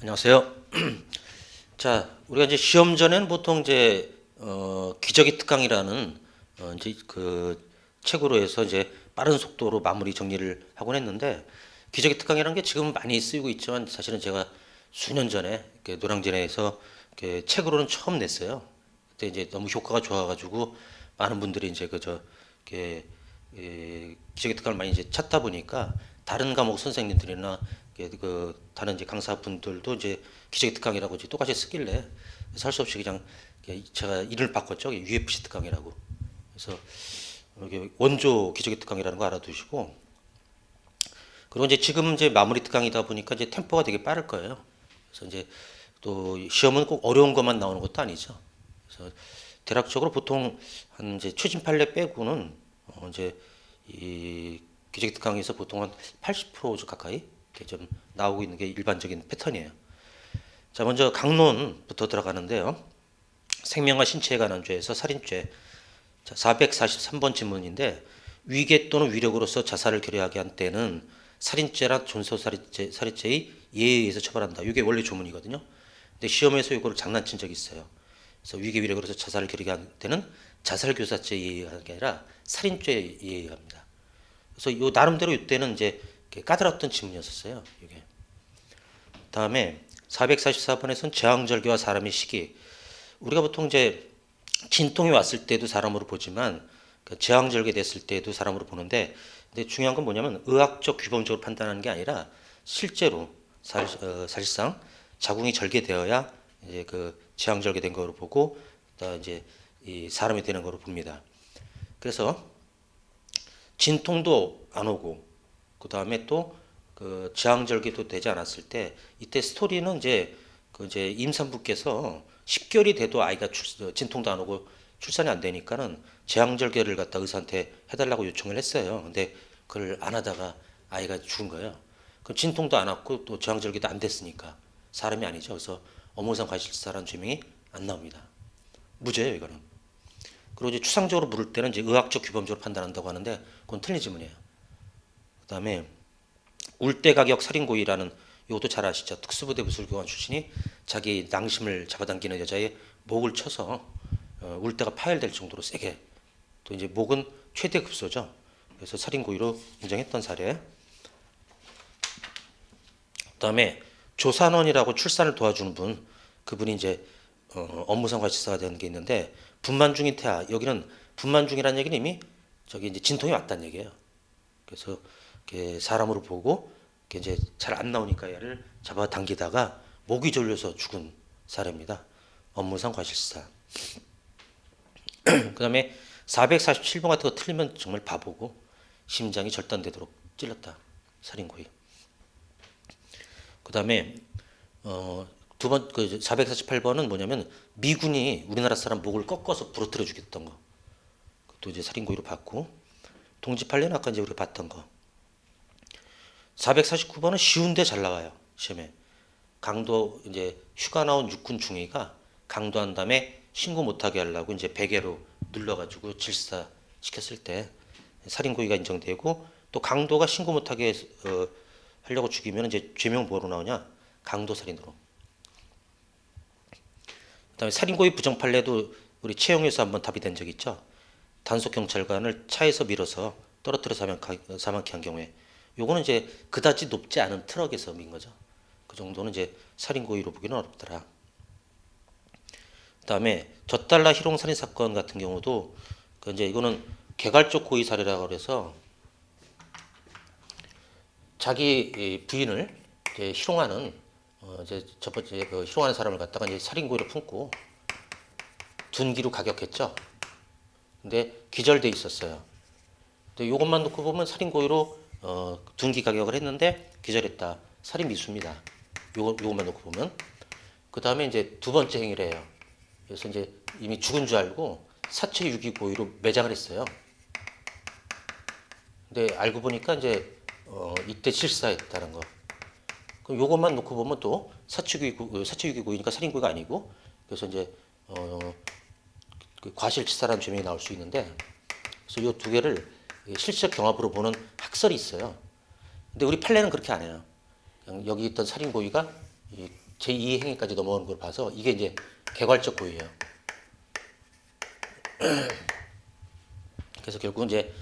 안녕하세요. 자, 우리가 이제 시험 전에는 보통 이제 기저귀 특강이라는 이제 그 책으로 해서 이제 빠른 속도로 마무리 정리를 하곤 했는데, 기저귀 특강이라는 게 지금 많이 쓰이고 있지만 사실은 제가 수년 전에 이렇게 노량진에서 이렇게 책으로는 처음 냈어요. 그때 이제 너무 효과가 좋아가지고 많은 분들이 이제 그저 이렇게 기저귀 특강을 많이 이제 찾다 보니까 다른 과목 선생님들이나 그 다른 이제 강사분들도 이제 기저귀 특강이라고 이제 똑같이 쓰길래 할 수 없이 그냥 제가 이름을 바꿨죠. UFC 특강이라고. 그래서 이게 원조 기저귀 특강이라는 거 알아두시고, 그리고 이제 지금 이제 마무리 특강이다 보니까 이제 템포가 되게 빠를 거예요. 그래서 이제 또 시험은 꼭 어려운 것만 나오는 것도 아니죠. 그래서 대략적으로 보통 한 이제 최신 판례 빼고는 이제 이 기저귀 특강에서 보통 한 80% 가까이 이렇게 좀 나오고 있는 게 일반적인 패턴이에요. 자, 먼저 강론부터 들어가는데요. 생명과 신체에 관한 죄에서 살인죄. 자, 443번 질문인데, 위계 또는 위력으로서 자살을 결의하게 한 때는 살인죄나 존속살인죄의 예에 의해서 처벌한다. 이게 원래 조문이거든요. 근데 시험에서 이거를 장난친 적이 있어요. 그래서 위계 위력으로서 자살을 결의하게 한 때는 자살교사죄에 의하는 게 아니라 살인죄에 의합니다. 그래서 요 나름대로 이때는 이제 까다롭던 질문이었어요. 이게. 다음에 444번에서는 제왕절개와 사람의 시기. 우리가 보통 이제 진통이 왔을 때도 사람으로 보지만 제왕절개 됐을 때도 사람으로 보는데, 근데 중요한 건 뭐냐면 의학적 규범적으로 판단하는 게 아니라 실제로 사실상 자궁이 절개되어야 이제 그 제왕절개된 거로 보고, 또 이제 이 사람이 되는 거로 봅니다. 그래서 진통도 안 오고 그 다음에 또 그 제왕절개도 되지 않았을 때, 이때 스토리는 이제 그 이제 임산부께서 10개월이 돼도 아이가 진통도 안 오고 출산이 안 되니까는 제왕절개를 갖다 의사한테 해달라고 요청을 했어요. 근데 그걸 안 하다가 아이가 죽은 거예요. 그 진통도 안 왔고 또 제왕절개도 안 됐으니까 사람이 아니죠. 그래서 업무상 과실치사라는 죄명이 안 나옵니다. 무죄예요, 이거는. 그리고 이제 추상적으로 물을 때는 이제 의학적 규범적으로 판단한다고 하는데, 그건 틀린 질문이에요. 그다음에 울대가격 살인고의라는, 이것도 잘 아시죠? 특수부대 무술교관 출신이 자기 낭심을 잡아당기는 여자의 목을 쳐서 울대가 파열될 정도로 세게, 또 이제 목은 최대 급소죠. 그래서 살인고의로 인정했던 사례. 그다음에 조산원이라고 출산을 도와주는 분, 그분이 이제 업무상 과실치사가 되는 게 있는데, 분만 중인 태아, 여기는 분만 중이라는 얘기는 이미 저기 이제 진통이 왔다는 얘기예요. 그래서 사람으로 보고 이제 잘 안 나오니까 얘를 잡아당기다가 목이 졸려서 죽은 사례입니다. 업무상 과실치사. 그다음에 447번 같은 거 틀리면 정말 바보고 심장이 절단되도록 찔렀다. 살인고의. 그다음에 두번 그 448번은 뭐냐면 미군이 우리나라 사람 목을 꺾어서 부러뜨려 죽였던 거. 그것도 이제 살인고의로 봤고, 동지 판례는 아까 이제 우리가 봤던 거. 449번은 쉬운데 잘 나와요. 시험에. 강도 이제 휴가 나온 육군 중위가 강도한 다음에 신고 못하게 하려고 이제 베개로 눌러가지고 질사시켰을 때 살인고의가 인정되고, 또 강도가 신고 못하게 하려고 죽이면 이제 죄명 뭐로 나오냐? 강도살인으로. 그다음에 살인고의 부정판례도 우리 채용에서 한번 답이 된 적 있죠. 단속 경찰관을 차에서 밀어서 떨어뜨려 사망케 한 경우에, 요거는 이제 그다지 높지 않은 트럭에서 민 거죠. 그 정도는 이제 살인고의로 보기는 어렵더라. 그다음에 젖달라 희롱 살인 사건 같은 경우도 그 이제 이거는 개괄적 고의 사례라고 그래서 자기 부인을 이제 희롱하는 이제 첫 번째 그 희롱하는 사람을 갖다가 이제 살인고의로 품고 둔기로 가격했죠. 근데 기절돼 있었어요. 근데 이것만 놓고 보면 살인고의로 둔기 가격을 했는데 기절했다. 살인 미수입니다. 요것만 놓고 보면. 그 다음에 이제 두 번째 행위를 해요. 그래서 이제 이미 죽은 줄 알고 사체 유기 고의로 매장을 했어요. 근데 알고 보니까 이제 이때 실사했다는 거. 그럼 요것만 놓고 보면 또 사체 유기 고의니까 살인고의가 아니고, 그래서 이제 그 과실치사라는 죄명이 나올 수 있는데, 그래서 이 두 개를 실질적 경합으로 보는 학설이 있어요. 근데 우리 판례는 그렇게 안 해요. 그냥 여기 있던 살인고의가 제2 행위까지 넘어오는 걸 봐서 이게 이제 개괄적 고의예요. 그래서 결국은 이제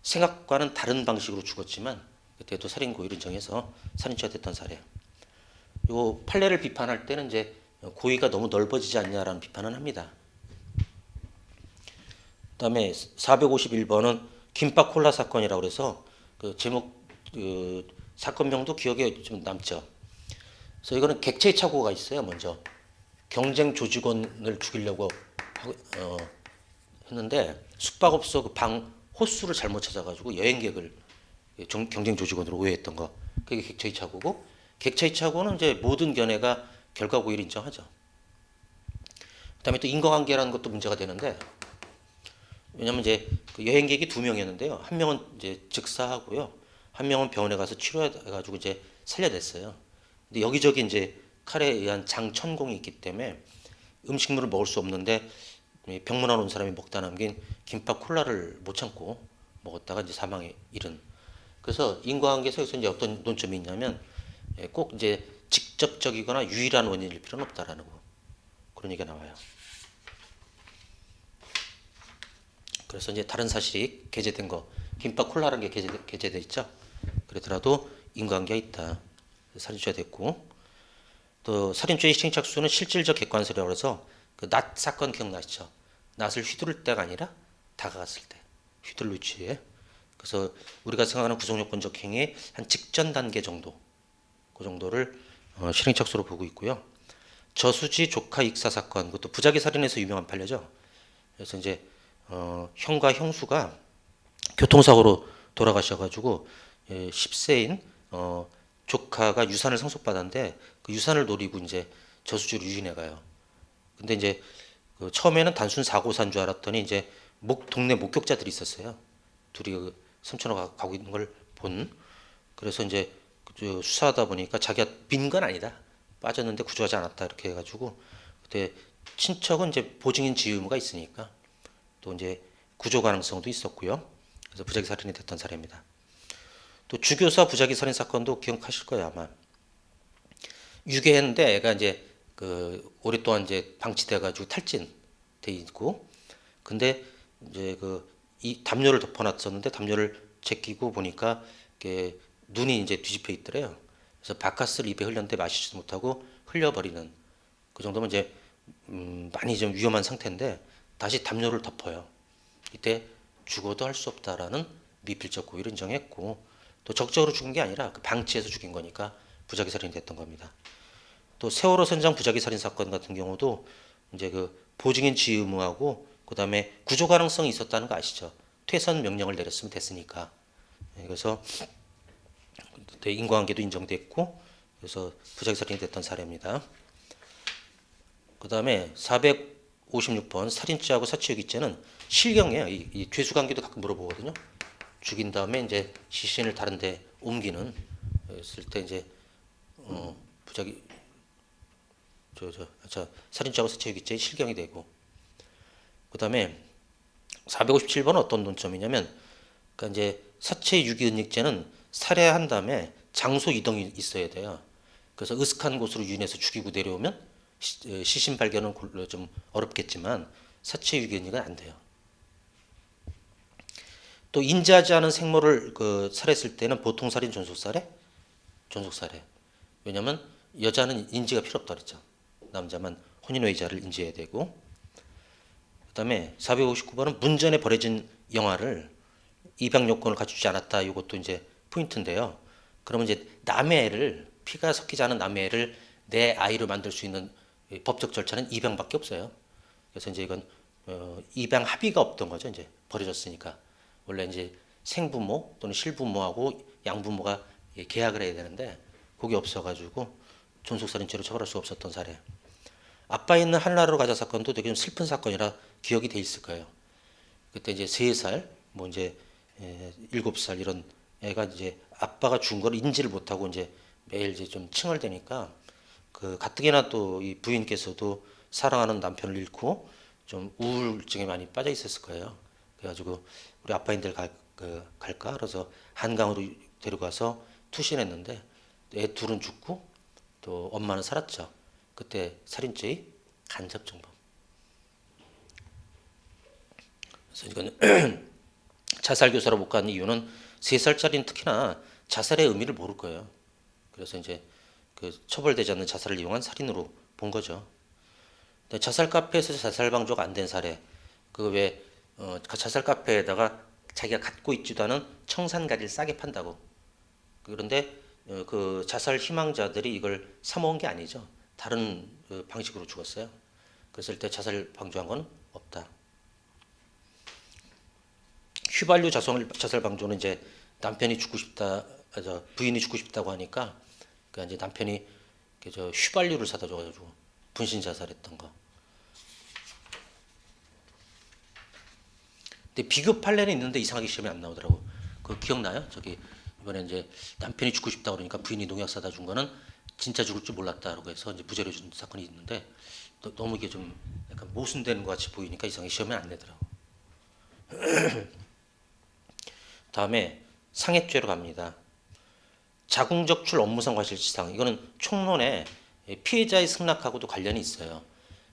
생각과는 다른 방식으로 죽었지만 그때도 살인 고의를 정해서 살인죄가 됐던 사례. 요 판례를 비판할 때는 이제 고의가 너무 넓어지지 않냐라는 비판은 합니다. 그다음에 451번은 김밥 콜라 사건이라고 그래서 그 제목 그 사건명도 기억에 좀 남죠. 그래서 이거는 객체의 착오가 있어요. 먼저 경쟁 조직원을 죽이려고 했는데 숙박업소 그 방 호수를 잘못 찾아가지고 여행객을 경쟁 조직원으로 오해했던 거. 그게 객체의 착오고, 객체의 착오는 이제 모든 견해가 결과 고의를 인정하죠. 그다음에 또 인과관계라는 것도 문제가 되는데, 왜냐면 이제 그 여행객이 2명이었는데요. 한 명은 이제 즉사하고요. 한 명은 병원에 가서 치료해가지고 이제 살려냈어요. 근데 여기저기 이제 칼에 의한 장천공이 있기 때문에 음식물을 먹을 수 없는데 병문안 온 사람이 먹다 남긴 김밥 콜라를 못 참고 먹었다가 이제 사망에 이른. 그래서 인과관계에서 이제 어떤 논점이 있냐면 꼭 이제 직접적이거나 유일한 원인일 필요는 없다라는 거. 그런 얘기가 나와요. 그래서 이제 다른 사실이 게재된 거, 김밥 콜라라는 게 게재돼 있죠. 그러더라도 인과관계가 있다. 살인죄가 됐고, 또 살인죄의 시행착수는 실질적 객관설이라고 해서 그 낫 사건 기억나시죠? 낫을 휘두를 때가 아니라 다가갔을 때, 휘둘 위치에. 그래서 우리가 생각하는 구속요건적 행위의 한 직전 단계 정도, 그 정도를 실행착수로 보고 있고요. 저수지 조카 익사 사건, 그것도 부작위 살인에서 유명한 판례죠. 그래서 이제 형과 형수가 교통사고로 돌아가셔가지고 10세인 조카가 유산을 상속받았는데 그 유산을 노리고 이제 저수지로 유인해 가요. 근데 이제 그 처음에는 단순 사고사인 줄 알았더니 이제 동네 목격자들이 있었어요. 둘이 그 삼촌하고 가고 있는 걸 본. 그래서 이제 수사하다 보니까 자기가 빈 건 아니다. 빠졌는데 구조하지 않았다 이렇게 해가지고 그때 친척은 이제 보증인 지위 의무가 있으니까 또 이제 구조 가능성도 있었고요. 그래서 부작위 살인이 됐던 사례입니다. 또 주교사 부작위 살인 사건도 기억하실 거예요 아마. 유괴했는데 애가 이제 그 오랫동안 이제 방치돼가지고 탈진돼 있고, 근데 이제 그 이 담요를 덮어놨었는데 담요를 제끼고 보니까 이게 눈이 이제 뒤집혀 있더래요. 그래서 바카스를 입에 흘렸는데 마시지도 못하고 흘려버리는, 그 정도면 이제 많이 좀 위험한 상태인데 다시 담요를 덮어요. 이때 죽어도 할 수 없다라는 미필적 고의를 인정했고, 또 적적으로 죽은 게 아니라 그 방치해서 죽인 거니까 부작위 살인이 됐던 겁니다. 또 세월호 선장 부작위 살인 사건 같은 경우도 이제 그 보증인 지위 의무하고 그다음에 구조 가능성이 있었다는 거 아시죠? 퇴선 명령을 내렸으면 됐으니까. 그래서 인과관계도 인정됐고 그래서 부작위 살인이 됐던 사례입니다. 그다음에 456번 살인죄하고 사체유기죄는 실경이에요. 이 죄수관계도 가끔 물어보거든요. 죽인 다음에 이제 시신을 다른데 옮기는 했을 때 이제 부작위 살인죄하고 사체유기죄의 실경이 되고, 그다음에 457번은 어떤 논점이냐면, 그러니까 이제 사체유기은닉죄는 살해한 다음에 장소 이동이 있어야 돼요. 그래서 으슥한 곳으로 유인해서 죽이고 내려오면 시신 발견은 좀 어렵겠지만 사체유기은닉은 안 돼요. 또 인지하지 않은 생모를 그 살해했을 때는 보통 살인 존속살해. 왜냐하면 여자는 인지가 필요 없다 그랬죠. 남자만 혼인의자를 인지해야 되고. 그다음에 459번은 문전에 버려진 영화를 입양 요건을 갖추지 않았다. 이것도 이제 포인트인데요. 그러면 이제 남의 애를, 피가 섞이지 않은 남의 애를 내 아이로 만들 수 있는 법적 절차는 입양밖에 없어요. 그래서 이제 이건 입양 합의가 없던 거죠. 이제 버려졌으니까. 원래 이제 생부모 또는 실부모하고 양부모가 계약을 해야 되는데 그게 없어가지고 존속살인죄로 처벌할 수 없었던 사례. 아빠 있는 한라로 가자 사건도 되게 좀 슬픈 사건이라 기억이 돼 있을 거예요. 그때 이제 3살, 뭐 이제 7살 이런 애가 이제 아빠가 죽은 걸 인지를 못하고 이제 매일 이제 좀 칭얼대니까 그 가뜩이나 또 이 부인께서도 사랑하는 남편을 잃고 좀 우울증에 많이 빠져 있었을 거예요. 그래가지고 우리 아빠인들 갈까? 그래서 한강으로 데려가서 투신했는데 애 둘은 죽고 또 엄마는 살았죠. 그때 살인죄의 간접정범. 그래서 이건 자살 교사로 못 간 이유는 3살짜리는 특히나 자살의 의미를 모를 거예요. 그래서 이제 그 처벌되지 않는 자살을 이용한 살인으로 본 거죠. 근데 자살 카페에서 자살 방조가 안 된 사례, 그 왜 자살 카페에다가 자기가 갖고 있지도 않은 청산가리를 싸게 판다고. 그런데 그 자살 희망자들이 이걸 사 먹은 게 아니죠. 다른 방식으로 죽었어요. 그래서 일단 자살 방조한 건 없다. 휘발유 자살 방조는 이제 남편이 죽고 싶다, 부인이 죽고 싶다고 하니까 그 이제 남편이 저 휘발유를 사다 줘가지고 분신 자살했던 거. 근데 비교 판례는 있는데 이상하게 시험에 안 나오더라고. 그거 기억나요? 저기 이번에 이제 남편이 죽고 싶다 그러니까 부인이 농약 사다 준 거는 진짜 죽을 줄 몰랐다라고 해서 이제 무죄를 준 사건이 있는데 너무 이게 좀 약간 모순되는 것 같이 보이니까 이상하게 시험에 안 내더라고. 다음에 상해죄로 갑니다. 자궁적출 업무상 과실치상, 이거는 총론에 피해자의 승낙하고도 관련이 있어요.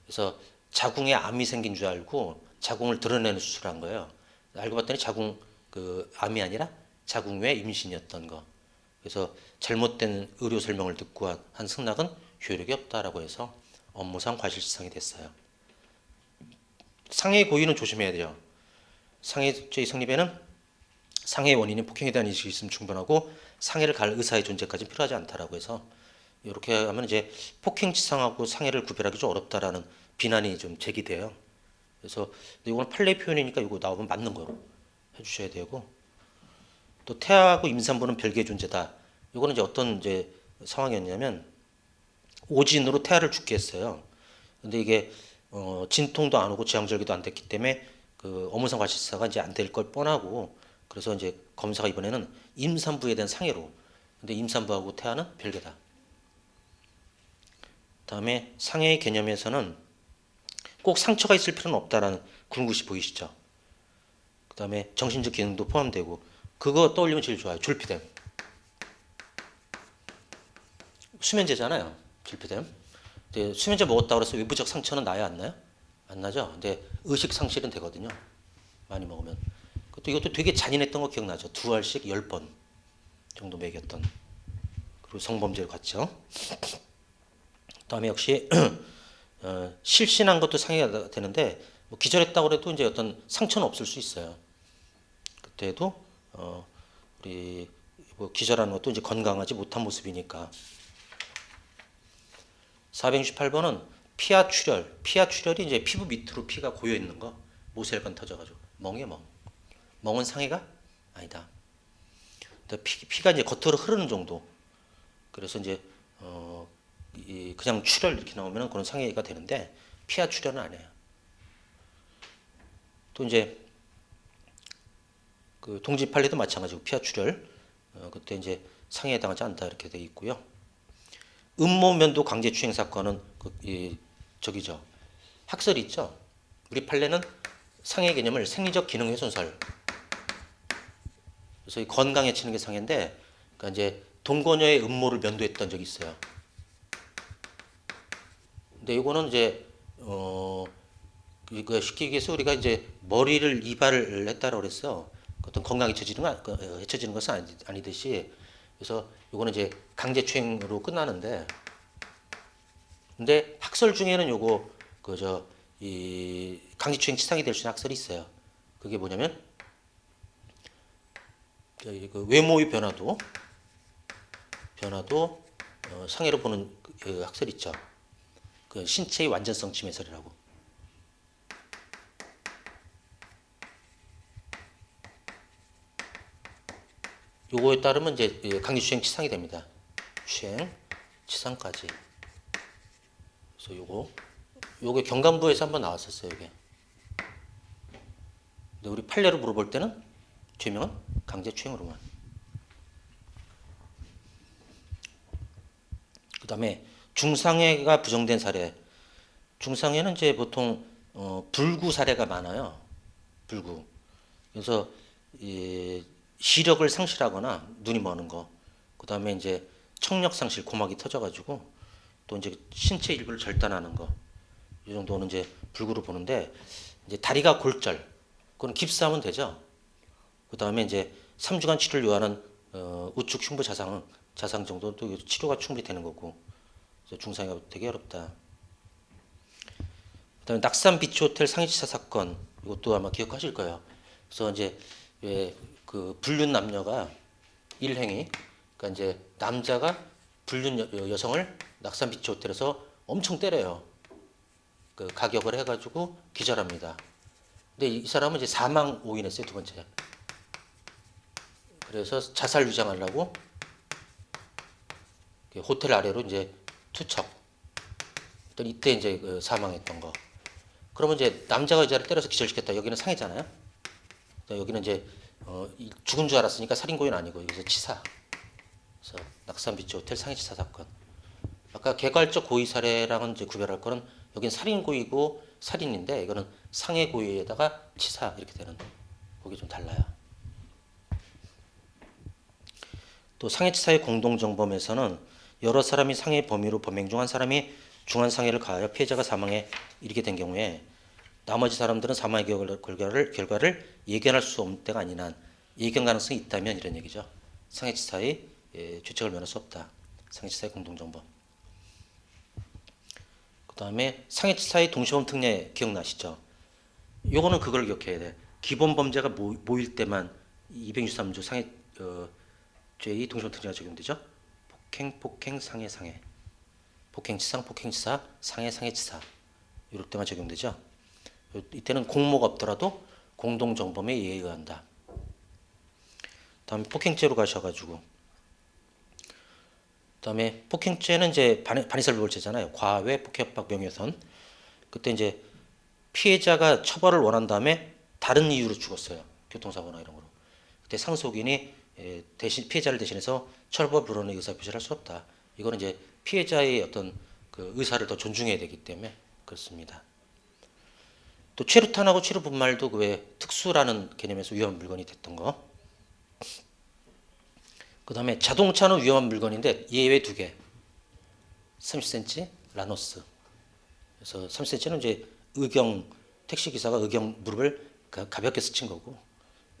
그래서 자궁에 암이 생긴 줄 알고 자궁을 드러내는 수술을 한 거예요. 알고 봤더니 자궁 그 암이 아니라 자궁 외 임신이었던 거. 그래서 잘못된 의료 설명을 듣고 한 승낙은 효력이 없다라고 해서 업무상 과실치상이 됐어요. 상해 고의는 조심해야 돼요. 상해죄의 성립에는 상해의 원인이 폭행에 대한 인식이 있으면 충분하고 상해를 갈 의사의 존재까지는 필요하지 않다라고 해서 이렇게 하면 이제 폭행치상하고 상해를 구별하기 좀 어렵다라는 비난이 좀 제기돼요. 그래서 이거는 판례 표현이니까 이거 나오면 맞는 거로 해주셔야 되고, 또 태아하고 임산부는 별개의 존재다. 이거는 이제 어떤 이제 상황이었냐면 오진으로 태아를 죽게 했어요. 근데 이게 진통도 안 오고 지향절개도 안 됐기 때문에 그 업무상 과실치사가 이제 안 될 걸 뻔하고, 그래서 이제 검사가 이번에는 임산부에 대한 상해로, 근데 임산부하고 태아는 별개다. 다음에 상해의 개념에서는 꼭 상처가 있을 필요는 없다라는 구름굿이 보이시죠? 그 다음에 정신적 기능도 포함되고, 그거 떠올리면 제일 좋아요. 졸피뎀. 수면제잖아요. 졸피뎀. 근데 수면제 먹었다고 해서 외부적 상처는 나요, 안 나요? 안 나죠? 근데 의식 상실은 되거든요. 많이 먹으면. 이것도 되게 잔인했던 거 기억나죠? 2알씩 10번 정도 먹였던. 그리고 성범죄를 갔죠. 다음에 역시 실신한 것도 상해가 되는데 뭐 기절했다고 해도 이제 어떤 상처는 없을 수 있어요. 그때도 우리 뭐 기절하는 것도 이제 건강하지 못한 모습이니까. 468번은 피하 출혈. 피하 출혈이 이제 피부 밑으로 피가 고여 있는 거, 모세혈관 터져가지고 멍이에요, 멍. 멍은 상해가 아니다. 피가 이제 겉으로 흐르는 정도. 그래서 이제 그냥 출혈 이렇게 나오면 그런 상해가 되는데 피하 출혈은 안 해요. 또 이제 그 동지 판례도 마찬가지고 피하 출혈 그때 이제 상해에 당하지 않다 이렇게 돼 있고요. 음모면도 강제추행 사건은 저기죠. 학설이 있죠. 우리 판례는 상해 개념을 생리적 기능 훼손설. 그래서 이 건강에 치는 게 상해인데, 그러니까 이제 동거녀의 음모를 면도했던 적이 있어요. 근데 이거는 이제 이거 쉽게 얘기해서 우리가 이제 머리를 이발을 했다라고 그랬어. 어떤 건강에 해쳐지는 것은 아니듯이. 그래서 이거는 이제 강제추행으로 끝나는데, 근데 학설 중에는 요거 이 강제추행 치상이 될 수 있는 학설이 있어요. 그게 뭐냐면 그 외모의 변화도 상해로 보는 그 학설 있죠. 그 신체의 완전성 침해설이라고. 요거에 따르면 이제 강제추행 치상이 됩니다. 추행, 치상까지. 그래서 요게 경감부에서 한번 나왔었어요, 이게. 근데 우리 판례로 물어볼 때는 죄명은 강제추행으로만. 그 다음에 중상해가 부정된 사례. 중상해는 이제 보통 불구 사례가 많아요. 불구. 그래서 시력을 상실하거나 눈이 머는 거. 그 다음에 이제 청력 상실, 고막이 터져가지고 또 이제 신체 일부를 절단하는 거, 이 정도는 이제 불구로 보는데, 이제 다리가 골절, 그건 깁스하면 되죠. 그 다음에 이제 3주간 치료를 요하는 우측 흉부 자상 정도도 치료가 충분히 되는 거고, 그래서 중상이가 되게 어렵다. 그다음에 낙산 비치 호텔 상해치사 사건, 이것도 아마 기억하실 거예요. 그래서 이제 왜 그 불륜 남녀가 일행이, 그러니까 이제 남자가 불륜 여성을 낙산 비치 호텔에서 엄청 때려요. 그 가격을 해가지고 기절합니다. 근데 이 사람은 이제 사망 오인했어요, 두 번째. 그래서 자살 위장하려고 호텔 아래로 이제 투척. 이때 이제 그 사망했던 거. 그러면 이제 남자가 여자를 때려서 기절시켰다. 여기는 상해잖아요. 여기는 이제 죽은 줄 알았으니까 살인고의는 아니고 여기서 치사. 그래서 낙산비치 호텔 상해치사 사건. 아까 개괄적 고의 사례랑은 이제 구별할 거는 여기는 살인고의고 살인인데 이거는 상해고의에다가 치사 이렇게 되는. 거기 좀 달라요. 또 상해치사의 공동정범에서는 여러 사람이 상해 범위로 범행 중 한 사람이 중한 상해를 가하여 피해자가 사망에 이르게 된 경우에 나머지 사람들은 사망의 결과를 예견할 수 없는 때가 아닌 한 예견 가능성이 있다면 이런 얘기죠. 상해치사의 죄책을 면할 수 없다. 상해치사의 공동정범. 그 다음에 상해치사의 동시범 특례 기억나시죠? 요거는 그걸 기억해야 돼. 기본 범죄가 모일 때만 263조 상해죄의 동시범 특례가 적용되죠. 폭행, 상해. 폭행치상, 폭행치사, 상해치사. 이럴 때만 적용되죠. 이때는 공모가 없더라도 공동정범에 의한다. 다음에 폭행죄로 가셔가지고, 다음에 폭행죄는 이제 반의살부벌죄잖아요. 과외, 폭행협박, 명예훼손. 그때 이제 피해자가 처벌을 원한 다음에 다른 이유로 죽었어요. 교통사고나 이런 거로. 그때 상속인이 피해자를 대신해서 처벌 불원의 의사 표시를 할 수 없다. 이거는 이제 피해자의 어떤 그 의사를 더 존중해야 되기 때문에 그렇습니다. 또 최루탄하고 최루분말도 그 외 특수라는 개념에서 위험한 물건이 됐던 거. 그 다음에 자동차는 위험한 물건인데 예외 2개. 30cm 라노스. 그래서 30cm는 이제 택시기사가 무릎을 가볍게 스친 거고,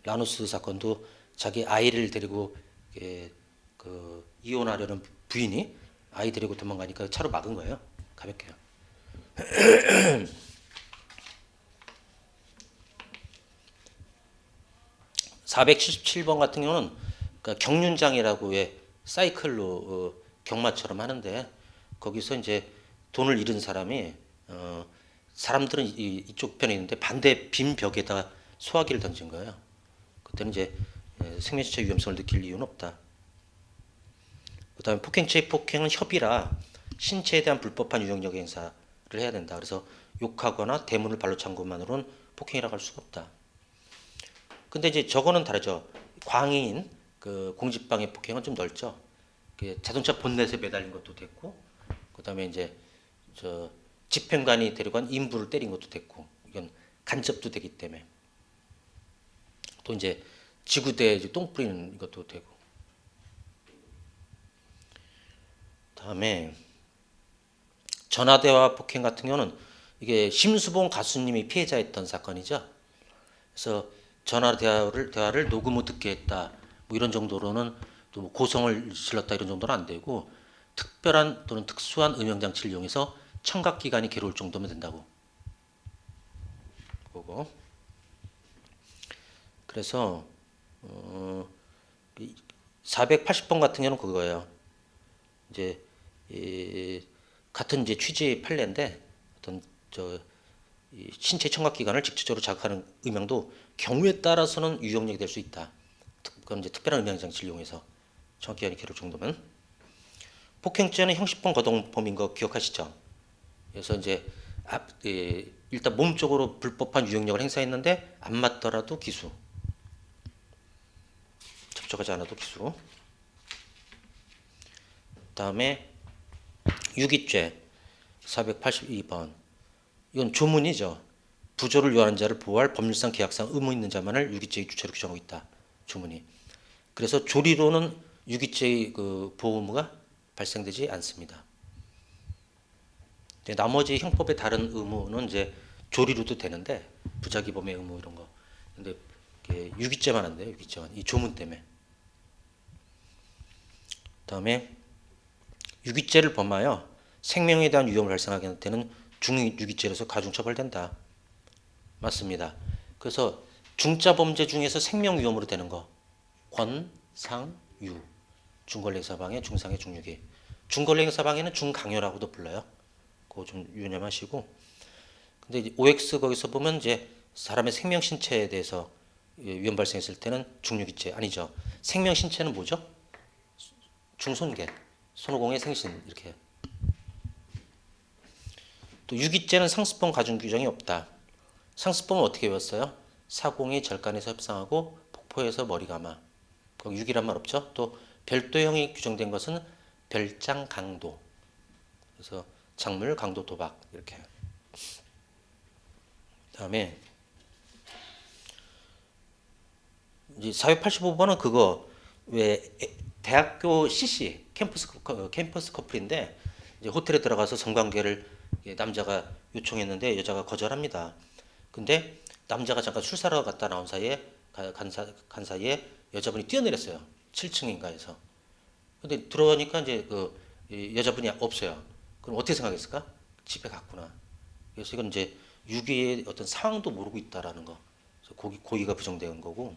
라노스 사건도 자기 아이를 데리고 이혼하려는 부인이 아이 데리고 도망가니까 차로 막은 거예요. 가볍게요. 477번 같은 경우는 그러니까 경륜장이라고 왜 사이클로 경마처럼 하는데, 거기서 이제 돈을 잃은 사람이 사람들은 이쪽 편에 있는데 반대 빈 벽에다 소화기를 던진 거예요. 그때는 이제 생명신체 위험성을 느낄 이유는 없다. 그 다음에 폭행은 협의라 신체에 대한 불법한 유형력 행사를 해야 된다. 그래서 욕하거나 대문을 발로 찬 것만으로는 폭행이라고 할 수가 없다. 근데 이제 저거는 다르죠. 광인 그 공직방해 폭행은 좀 넓죠. 자동차 본넷에 매달린 것도 됐고, 그 다음에 이제 집행관이 데려간 인부를 때린 것도 됐고, 이건 간접도 되기 때문에. 또 이제 지구대에 이제 똥 뿌리는 것도 되고. 다음에 전화대화 폭행 같은 경우는 이게 심수봉 가수님이 피해자였던 사건이죠. 그래서 전화 대화를 녹음 후 듣게 했다. 뭐 이런 정도로는 또 고성을 질렀다 이런 정도는 안 되고, 특별한 또는 특수한 음영장치를 이용해서 청각기관이 괴로울 정도면 된다고 보고. 그래서 480번 같은 경우는 그거예요. 이제 같은 이제 취지 판례인데 어떤 신체 청각기관을 직접적으로 자극하는 음향도 경우에 따라서는 유용력이 될 수 있다. 그건 이제 특별한 음향장치를 이용해서 청각기관이 괴로울 정도면. 폭행죄는 형식범 거동범인 거 기억하시죠? 그래서 이제 일단 몸쪽으로 불법한 유형력을 행사했는데 안 맞더라도 기수. 접촉하지 않아도 기수. 다음에 유기죄 482번. 이건 조문이죠. 부조를 요하는 자를 보호할 법률상 계약상 의무 있는 자만을 유기죄의 주체로 규정하고 있다. 조문이. 그래서 조리로는 유기죄의 그 보호 의무가 발생되지 않습니다. 근데 나머지 형법의 다른 의무는 이제 조리로도 되는데 부작위범의 의무 이런 거. 근데 유기죄만 안 돼요. 유기죄만 이 조문 때문에. 그다음에 유기죄를 범하여 생명에 대한 위험을 발생하게 되는 중유기죄로서 가중처벌된다. 맞습니다. 그래서 중자 범죄 중에서 생명 위험으로 되는 거 권, 상, 유. 중권례 사방에 중상해 중유기. 중권례 사방에는 중강요라고도 불러요. 그거 좀 유념하시고. 근데 이제 OX 거기서 보면 이제 사람의 생명 신체에 대해서 위험 발생했을 때는 중유기죄 아니죠. 생명 신체는 뭐죠? 중손괴, 손오공의 생신 이렇게. 또 유기죄는 상습범 가중 규정이 없다. 상습범은 어떻게 외웠어요? 사공이 절간에서 협상하고 폭포에서 머리 감아. 거기 유기란 말 없죠? 또 별도형이 규정된 것은 별장 강도. 그래서 작물 강도 도박 이렇게. 그다음에 이제 485번은 그거 왜 대학교 CC 캠퍼스 커플인데 이제 호텔에 들어가서 성관계를 남자가 요청했는데 여자가 거절합니다. 근데 남자가 잠깐 술 사러 갔다 나온 사이에 간 사이에 여자분이 뛰어내렸어요. 7층인가 해서. 근데 들어가니까 이제 여자분이 없어요. 그럼 어떻게 생각했을까? 집에 갔구나. 그래서 이건 이제 유기의 어떤 상황도 모르고 있다라는 거. 그래서 고의가 부정된 거고.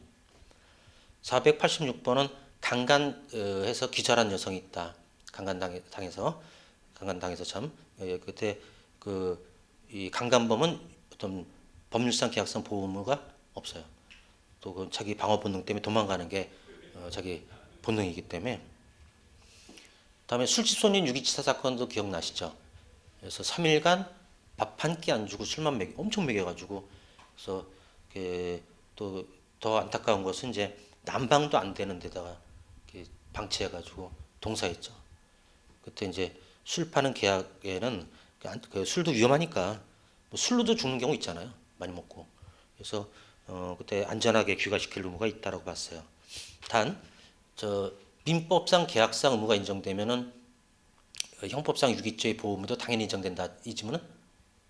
486번은 강간해서 기절한 여성이 있다. 강간당해서 참 그때 이 강간범은 어떤 법률상 계약상 보호 의무가 없어요. 또 그 자기 방어 본능 때문에 도망가는 게 자기 본능이기 때문에. 다음에 술집 손님 유기치사 사건도 기억나시죠? 그래서 3일간 밥 한 끼 안 주고 술만 엄청 먹여가지고 그래서 또 더 안타까운 것은 이제 난방도 안 되는 데다가 방치해가지고 동사했죠. 그때 이제 술 파는 계약에는 그 술도 위험하니까 뭐 술로도 죽는 경우 있잖아요. 많이 먹고. 그래서 그때 안전하게 귀가시킬 의무가 있다라고 봤어요. 단 민법상 계약상 의무가 인정되면은 형법상 유기죄의 보호 의무도 당연히 인정된다. 이 지문은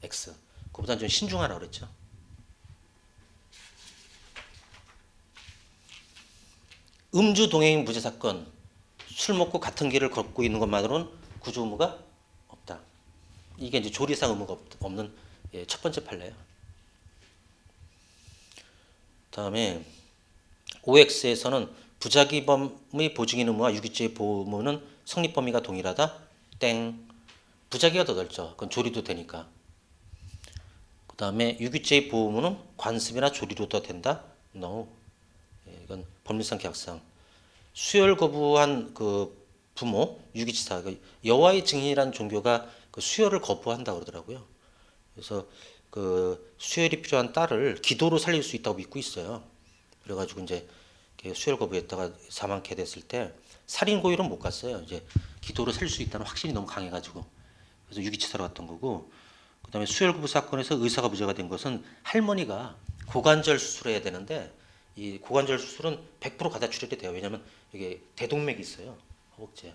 X. 그보다는 좀 신중하라고 그랬죠. 음주 동행 무죄 사건. 술 먹고 같은 길을 걷고 있는 것만으로는 구조 의무가 없다. 이게 이제 조리상 의무가 없는 첫 번째 판례예요. 다음에 OX에서는 부작위범의 보증인 의무와 유기죄의 보호 의무는 성립 범위가 동일하다. 땡. 부작위가 더 넓죠. 그건 조리도 되니까. 그 다음에 유기죄의 보호 의무는 관습이나 조리로 더 된다. No. 이건 법률상 계약상. 수혈 거부한 그 부모 유기치사 여호와의 증인이라는 종교가 그 수혈을 거부한다 그러더라고요. 그래서 그 수혈이 필요한 딸을 기도로 살릴 수 있다고 믿고 있어요. 그래가지고 이제 수혈 거부했다가 사망케 됐을 때 살인 고의는 못 갔어요. 이제 기도로 살릴 수 있다는 확신이 너무 강해가지고 그래서 유기치사로 갔던 거고. 그다음에 수혈 거부 사건에서 의사가 무죄가 된 것은 할머니가 고관절 수술해야 되는데 이 고관절 수술은 100% 가다출혈이 돼요. 왜냐하면 이게 대동맥이 있어요. 허벅지에.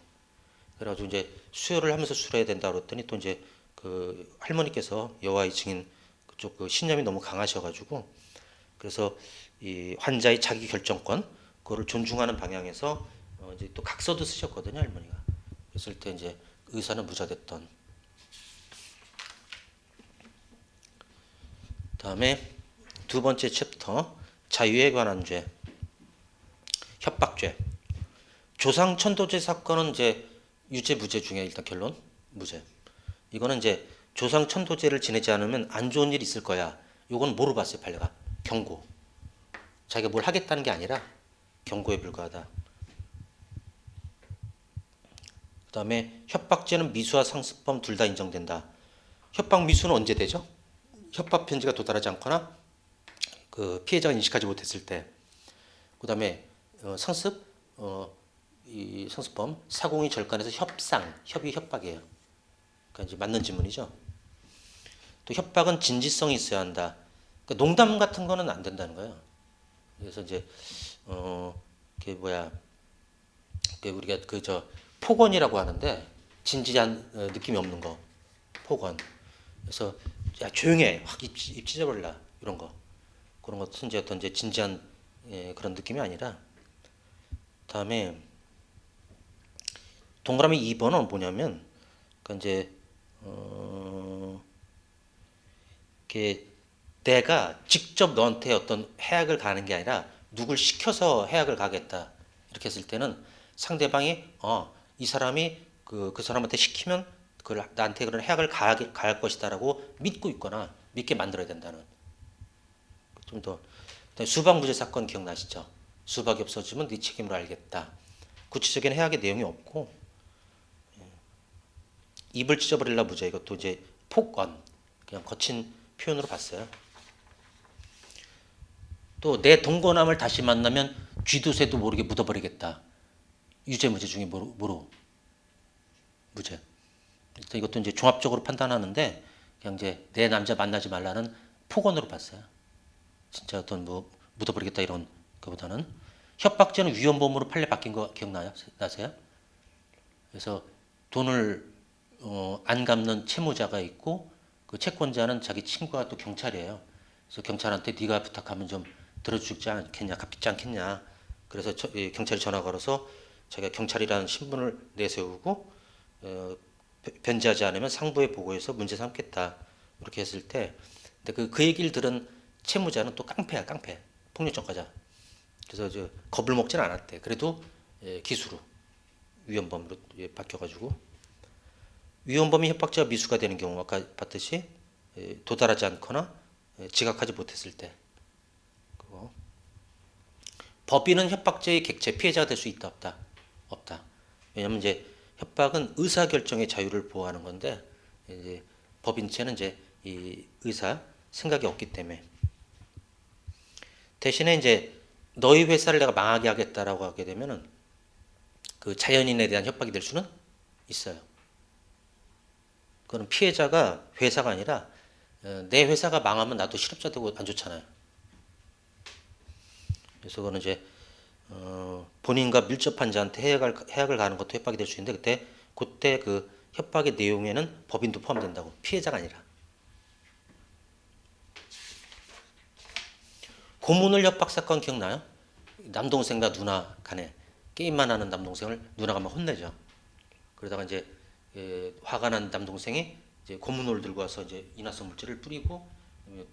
그래가지고 이제 수혈을 하면서 수술해야 된다 그랬더니 또 이제 그 할머니께서 여호와의 증인 그쪽 그 신념이 너무 강하셔가지고 그래서 이 환자의 자기 결정권 그거를 존중하는 방향에서 이제 또 각서도 쓰셨거든요 할머니가. 그랬을 때 이제 의사는 무죄됐던. 다음에 두 번째 챕터 자유에 관한 죄, 협박죄. 조상 천도제 사건은 이제 유죄 무죄 중에 일단 결론 무죄. 이거는 이제 조상 천도제를 지내지 않으면 안 좋은 일이 있을 거야. 요건 뭐로 봤어요 판례가? 경고. 자기가 뭘 하겠다는 게 아니라 경고에 불과하다. 그다음에 협박죄는 미수와 상습범 둘 다 인정된다. 협박 미수는 언제 되죠? 협박 편지가 도달하지 않거나 그 피해자가 인식하지 못했을 때. 그다음에 상습 이 상습범 사공이 절간에서 협이 협박이에요. 그러니까 이제 맞는 지문이죠. 또 협박은 진지성이 있어야 한다. 그러니까 농담 같은 거는 안 된다는 거예요. 그래서 이제 그게 뭐야? 그 우리가 폭언이라고 하는데 진지한 느낌이 없는 거. 폭언. 그래서 야 조용히 해. 확 입 찢어버릴라. 이런 거. 그런 것은 이제 어떤 이제 진지한 그런 느낌이 아니라. 다음에 동그라미 2번은 뭐냐면 그러니까 이제 이렇게 내가 직접 너한테 어떤 해악을 가는 게 아니라 누굴 시켜서 해악을 가겠다 이렇게 했을 때는 상대방이 이 사람이 그 사람한테 시키면 그걸 나한테 그런 해악을 가할 것이다라고 믿고 있거나 믿게 만들어야 된다는 좀 더 수박 무죄 사건 기억나시죠? 수박이 없어지면 네 책임으로 알겠다. 구체적인 해악의 내용이 없고 입을 찢어버릴라 무죄 이것도 이제 폭언 그냥 거친 표현으로 봤어요. 또 내 동거남을 다시 만나면 쥐도새도 모르게 묻어버리겠다. 유죄 무죄 중에 뭐로? 무죄. 이것도 이제 종합적으로 판단하는데 그냥 이제 내 남자 만나지 말라는 폭언으로 봤어요. 진짜 어떤 뭐 묻어버리겠다 이런 것보다는 협박죄는 위헌범으로 판례 바뀐 거 기억나세요? 그래서 돈을 안 갚는 채무자가 있고 그 채권자는 자기 친구가 또 경찰이에요. 그래서 경찰한테 네가 부탁하면 좀 들어주지 않겠냐, 갚지 않겠냐. 그래서 경찰이 전화 걸어서 자기가 경찰이라는 신분을 내세우고 변제하지 않으면 상부에 보고해서 문제 삼겠다. 이렇게 했을 때, 근데 그 얘기를 들은 채무자는 또 깡패야, 깡패. 폭력 전과자. 그래서 겁을 먹진 않았대. 그래도 기수로 위헌범으로 바뀌어가지고 위헌범이 협박죄와 미수가 되는 경우 아까 봤듯이 도달하지 않거나 지각하지 못했을 때 그거. 법인은 협박죄의 객체 피해자가 될 수 있다 없다? 없다. 왜냐하면 이제 협박은 의사결정의 자유를 보호하는 건데 이제 법인체는 이제 이 의사 생각이 없기 때문에 대신에 이제 너희 회사를 내가 망하게 하겠다라고 하게 되면은 그 자연인에 대한 협박이 될 수는 있어요. 그건 피해자가 회사가 아니라 내 회사가 망하면 나도 실업자 되고 안 좋잖아요. 그래서 그거는 이제 본인과 밀접한 자한테 해악을 가하는 것도 협박이 될 수 있는데 그때 그 협박의 내용에는 법인도 포함된다고. 피해자가 아니라. 고문을 협박 사건 기억나요? 남동생과 누나 간에 게임만 하는 남동생을 누나가 막 혼내죠. 그러다가 이제 화가 난 남동생이 이제 고문호를 들고 와서 이제 인화성 물질을 뿌리고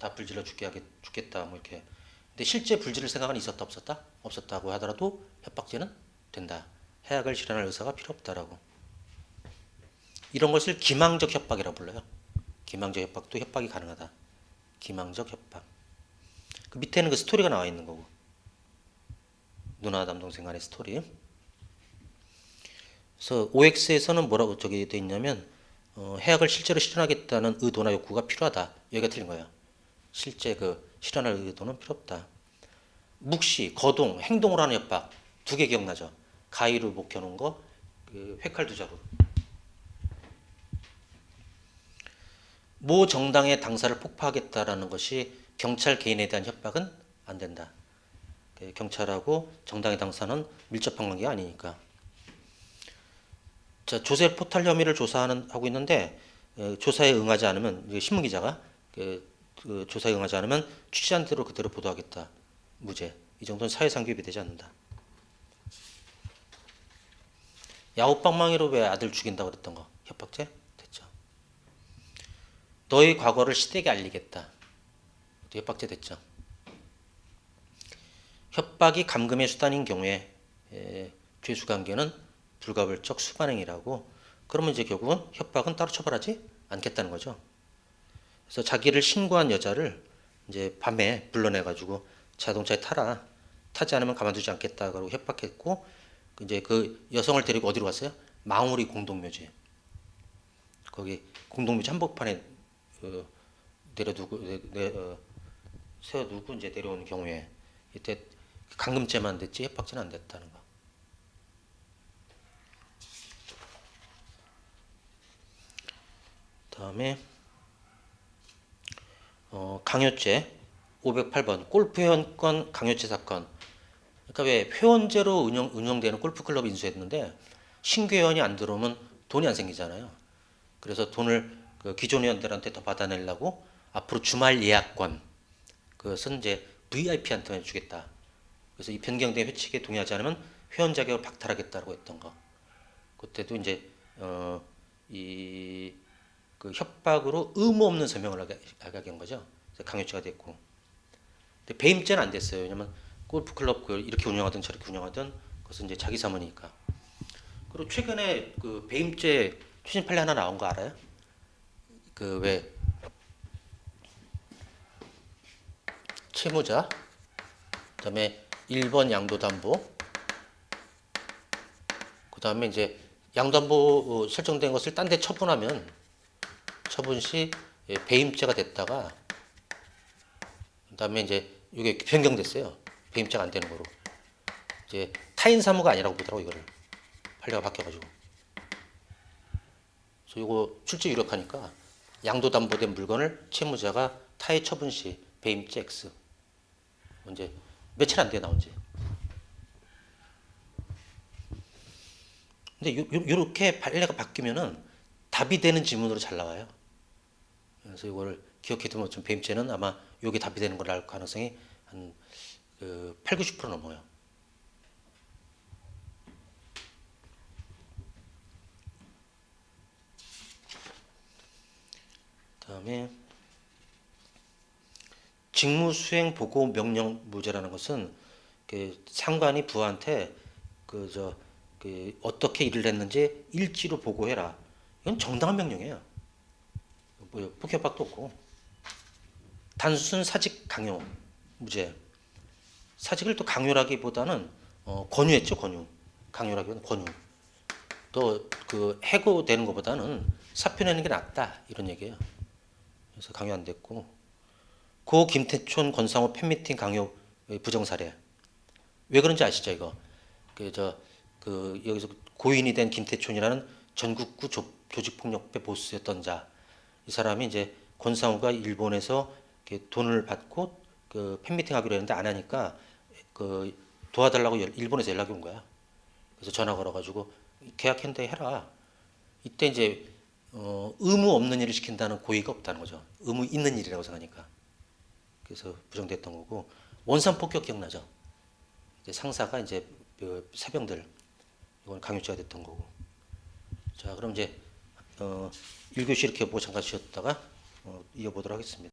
다 불질러 죽겠다 뭐 이렇게. 근데 실제 불지를 생각은 있었다 없었다? 없었다고 하더라도 협박죄는 된다. 해악을 실현할 의사가 필요 없다라고. 이런 것을 기망적 협박이라고 불러요. 기망적 협박도 협박이 가능하다. 기망적 협박. 그 밑에는 그 스토리가 나와 있는 거고. 누나 남동생 간의 스토리. 그래서 OX에서는 뭐라고 저기 돼 있냐면 해악을 실제로 실현하겠다는 의도나 욕구가 필요하다. 여기가 틀린 거예요. 실제 그 실현할 의도는 필요 없다. 묵시, 거동, 행동을 하는 협박 두 개 기억나죠? 가위로 목혀놓은 거, 그 회칼 두 자루. 모 정당의 당사를 폭파하겠다라는 것이 경찰 개인에 대한 협박은 안 된다. 경찰하고 정당의 당사는 밀접한 관계가 아니니까. 자, 조세 포탈 혐의를 하고 있는데 조사에 응하지 않으면 신문 기자가 그 조사에 응하지 않으면 취재한 대로 그대로 보도하겠다. 무죄. 이 정도는 사회상 규율이 되지 않는다. 야후방망이로 왜 아들 죽인다고 그랬던 거? 협박죄? 됐죠. 너의 과거를 시댁에 알리겠다. 협박죄 됐죠. 협박이 감금의 수단인 경우에 죄수 관계는 불가불적 수반행이라고. 그러면 이제 결국은 협박은 따로 처벌하지 않겠다는 거죠. 그래서 자기를 신고한 여자를 이제 밤에 불러내가지고 자동차에 타라. 타지 않으면 가만두지 않겠다. 그러고 협박했고 이제 그 여성을 데리고 어디로 갔어요? 망우리 공동묘지. 거기 공동묘지 한복판에 세워두고 이제 내려오는 경우에 이때 감금죄만 됐지 협박죄는 안 됐다는 거. 다음에 강요죄 508번 골프 회원권 강요죄 사건. 그러니까 왜 회원제로 운영되는 골프클럽 인수했는데 신규 회원이 안 들어오면 돈이 안 생기잖아요. 그래서 돈을 그 기존 회원들한테 더 받아내려고 앞으로 주말 예약권 그것은 이제 VIP한테만 주겠다. 그래서 이 변경된 회칙에 동의하지 않으면 회원 자격을 박탈하겠다고 했던 거. 그때도 이제 이 그 협박으로 의무 없는 서명을 하게 한 거죠. 그래서 강요죄가 됐고. 근데 배임죄는 안 됐어요. 왜냐면 골프 클럽 이렇게 운영하든 저렇게 운영하든 그것은 이제 자기 사무니까. 그리고 최근에 그 배임죄 추진 판례 하나 나온 거 알아요? 그 왜 채무자, 그다음에 1번 양도담보, 그다음에 이제 양도담보 설정된 것을 딴 데 처분하면 처분 시 배임죄가 됐다가 그다음에 이제 이게 변경됐어요. 배임죄가 안 되는 거로. 이제 타인 사무가 아니라고 보더라고 이거를. 판례가 바뀌어가지고. 그래서 이거 출제 유력하니까 양도담보된 물건을 채무자가 타의 처분 시 배임죄 X. 이제 며칠 안 돼 나온 지. 근데 요렇게 판례가 바뀌면은 답이 되는 지문으로 잘 나와요. 그래서 이걸 기억해두면 좀 배임죄는 아마 요게 답이 되는 걸 알 가능성이 한 8, 90% 넘어요. 그다음에 직무수행 보고 명령 무죄라는 것은 그 상관이 부하한테 그 어떻게 일을 했는지 일지로 보고해라. 이건 정당한 명령이에요. 뭐 폭행박도 없고 단순 사직 강요 무죄. 사직을 또 강요라기보다는 권유했죠 권유. 강요라기보다는 권유. 또 그 해고되는 것보다는 사표 내는 게 낫다 이런 얘기예요. 그래서 강요 안 됐고 고 김태촌 권상우 팬미팅 강요 부정 사례. 왜 그런지 아시죠 이거? 그 여기서 고인이 된 김태촌이라는 전국구 조직폭력배 보스였던 자. 이 사람이 이제 권상우가 일본에서 이렇게 돈을 받고 그 팬미팅 하기로 했는데 안 하니까 그 도와달라고 일본에서 연락이 온 거야. 그래서 전화 걸어가지고 계약했는데 해라. 이때 이제 의무 없는 일을 시킨다는 고의가 없다는 거죠. 의무 있는 일이라고 생각하니까. 그래서 부정됐던 거고 원산 폭격 기억나죠? 이제 상사가 이제 그 사병들 이건 강요죄가 됐던 거고. 자 그럼 이제 1교시 이렇게 보고 잠깐 쉬었다가 이어보도록 하겠습니다.